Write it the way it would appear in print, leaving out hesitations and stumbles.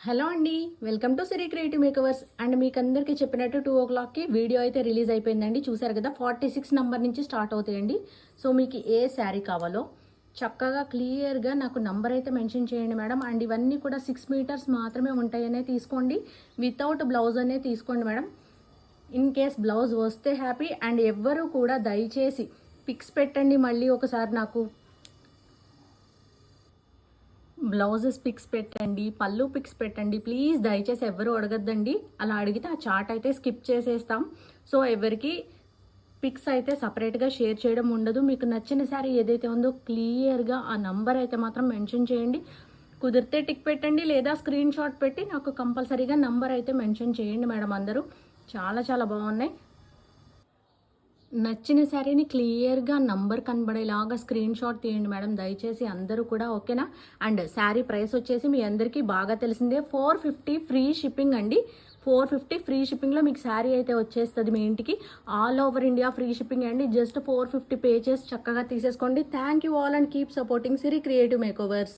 Hello అండి, welcome to Siri Creative Makeovers. And మీకు అందరికీ చెప్పినట్టు 2 o'clockకి వీడియో అయితే రిలీజ్ అయిపోయిందండి. చూసారు కదా, 46 నంబర్ నుంచి స్టార్ట్ అవుతాయండి. సో మీకు ఏ శారీ కావాలో చక్కగా క్లియర్గా నాకు నంబర్ అయితే మెన్షన్ చేయండి మేడం. అండ్ ఇవన్నీ కూడా 6 మీటర్స్ మాత్రమే ఉంటాయనే తీసుకోండి. వితౌట్ బ్లౌజ్ అనే తీసుకోండి మేడం. ఇన్ కేస్ బ్లౌజ్ వస్తే హ్యాపీ. అండ్ ఎవ్వరూ కూడా దయచేసి పిక్స్ పెట్టండి మళ్ళీ ఒకసారి నాకు. బ్లౌజెస్ పిక్స్ పెట్టండి, పళ్ళు పిక్స్ పెట్టండి ప్లీజ్. దయచేసి ఎవరు అడగద్దండి. అలా అడిగితే ఆ చార్ట్ అయితే స్కిప్ చేసేస్తాం. సో ఎవరికి పిక్స్ అయితే సపరేట్గా షేర్ చేయడం ఉండదు. మీకు నచ్చిన శారీ ఏదైతే ఉందో క్లియర్గా ఆ నంబర్ అయితే మాత్రం మెన్షన్ చేయండి. కుదిరితే టిక్ పెట్టండి, లేదా స్క్రీన్ షాట్ పెట్టి నాకు కంపల్సరీగా నంబర్ అయితే మెన్షన్ చేయండి మేడం. అందరూ చాలా చాలా బాగున్నాయి. నచ్చిన శారీని క్లియర్గా నంబర్ కనబడేలాగా స్క్రీన్ షాట్ తీయండి మేడం దయచేసి అందరూ కూడా, ఓకేనా. అండ్ శారీ ప్రైస్ వచ్చేసి మీ అందరికీ బాగా తెలిసిందే, 450 ఫ్రీ షిప్పింగ్ అండి. 450 ఫ్రీ షిప్పింగ్లో మీకు శారీ అయితే వచ్చేస్తుంది మీ ఇంటికి. All over India free shipping అండి. జస్ట్ 450 పే చేసి చక్కగా తీసేసుకోండి. Thank you all and keep supporting Siri creative makeovers.